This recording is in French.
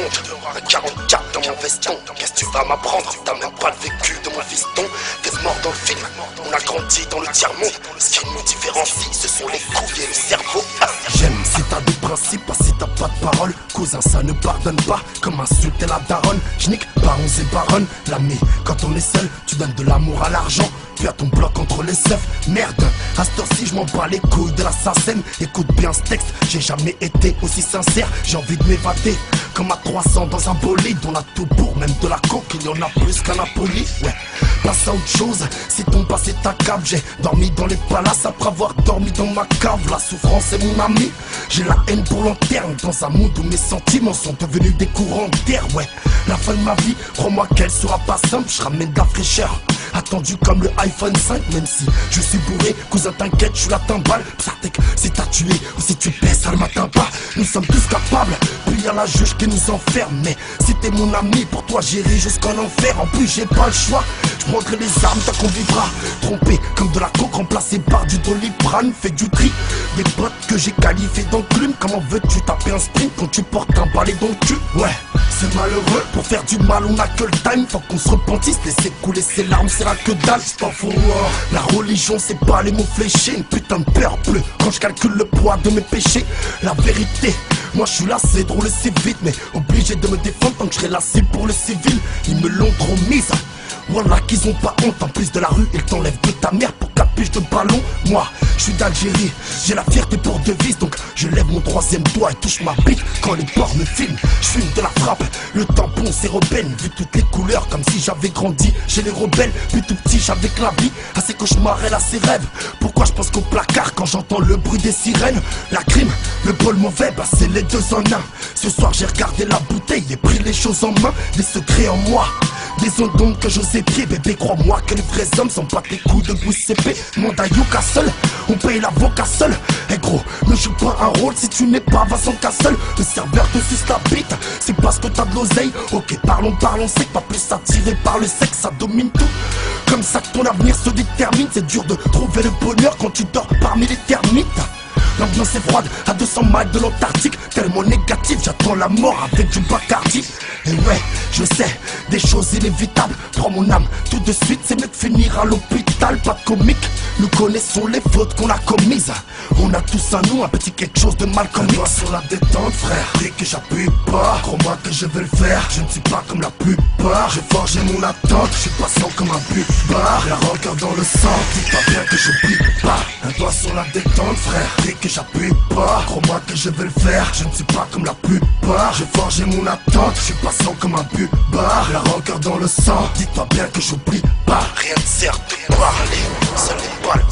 honte. 44 dans mon veston. Qu'est-ce que tu vas m'apprendre? T'as même pas le vécu de mon fiston. T'es mort dans le film, on a grandi dans le tiers-monde. Ce qui nous différencie, ce sont les couilles et le cerveau. J'aime si t'as des principes, pas si t'as pas de parole. Cousin, ça ne pardonne pas, comme insulter la daronne. J'nique barons et baronnes. L'ami, quand on est seul, tu donnes de l'amour à l'argent. Puis à ton bloc entre les seufs. Merde, à ce temps-ci, je m'en bats les couilles de l'assassin. Écoute bien ce texte, j'ai jamais été aussi sincère. J'ai envie de m'évader, comme à 300 dans un bolide. On a tout pour, même de la coke, il y en a plus qu'à Napoli. Ouais, passe à autre chose, si ton passé t'accable. J'ai dormi dans les palaces après avoir dormi dans ma cave. La souffrance est mon ami, j'ai la haine pour l'anterne. Dans un monde où mes sentiments sont devenus des courants d'air. Ouais, la fin de ma vie, crois-moi qu'elle sera pas simple. Je ramène de la fraîcheur, attendu comme le iPhone 5. Même si je suis bourré, cousin t'inquiète, je suis la timbale. Psatek, si t'as tué ou si tu pèses, ça ne m'atteint pas. Nous sommes tous capables, puis y'a la juge qui nous enferme. Mais si t'es mon ami, pour toi j'irai jusqu'en enfer. En plus j'ai pas le choix, je prendrai les armes tant qu'on vivra. Trompé comme de la coke remplacé par du Doliprane. Fais du tri, des potes que j'ai qualifiés d'enclume. Comment veux-tu taper un sprint quand tu portes un balai dans le cul? Ouais, c'est malheureux, pour faire du mal on a que le time. Faut qu'on se repentisse, laisser couler ses larmes c'est la que dalle. C'est pas faux, la religion c'est pas les mots fléchés. Une putain de peur bleue quand je calcule le poids de mes péchés. La vérité, moi je suis là, c'est drôle et c'est vite. Mais obligé de me défendre tant que je serai lassé pour le civil. Ils me l'ont trop mise, voilà qu'ils ont pas honte. En plus de la rue, ils t'enlèvent de ta mère pour capuche de ballon. Moi, je suis d'Algérie, j'ai la fierté pour devise. Donc je lève mon troisième doigt et touche ma bite quand les porcs me filment. Je fume de la frappe, le tampon c'est rebelle. Vu toutes les couleurs comme si j'avais grandi chez les rebelles. Puis tout petit j'avais que la vie, à ses cauchemars elle a ses rêves. Pourquoi je pense qu'au placard quand j'entends le bruit des sirènes? La crime, le bol mauvais, bah c'est les deux en un. Ce soir j'ai regardé la bouteille et pris les choses en main. Des secrets en moi, des ondes d'ombre que j'ose épier. Bébé crois-moi que les vrais hommes sont pas tes coups de bouche épée. Monde à Yuka seul, on paye l'avocat seul. Eh gros, ne joue pas un rôle si tu n'es pas Vincent Cassel. Le serveur te suce la bite, c'est parce que t'as de l'oseille. Ok, parlons sec, pas plus attiré par le sexe, ça domine tout. Comme ça que ton avenir se détermine. C'est dur de trouver le bonheur quand tu dors parmi les termites. L'ambiance est froide, à 200 miles de l'Antarctique. Tellement négatif, j'attends la mort avec du Bacardi. Et ouais, je sais, des choses inévitables. Prends mon âme, tout de suite c'est mieux de finir à l'hôpital. Pas de comique, nous connaissons les fautes qu'on a commises. On a tous en nous un petit quelque chose de mal commis. Toi sur la détente frère, dès que j'appuie pas, crois-moi que je vais le faire. Je ne suis pas comme la plupart, j'ai forgé mon attente. Je suis patient comme un buvard, la rancœur dans le sang. Dis pas bien que j'oublie pas. Un doigt sur la détente frère, dès que j'appuie pas, crois-moi que je vais le faire. Je ne suis pas comme la plupart, j'ai forgé mon attente. Je suis patient comme un buvard, la rancœur dans le sang. Dis-toi bien que j'oublie pas. Rien ne sert de parler, seul les balles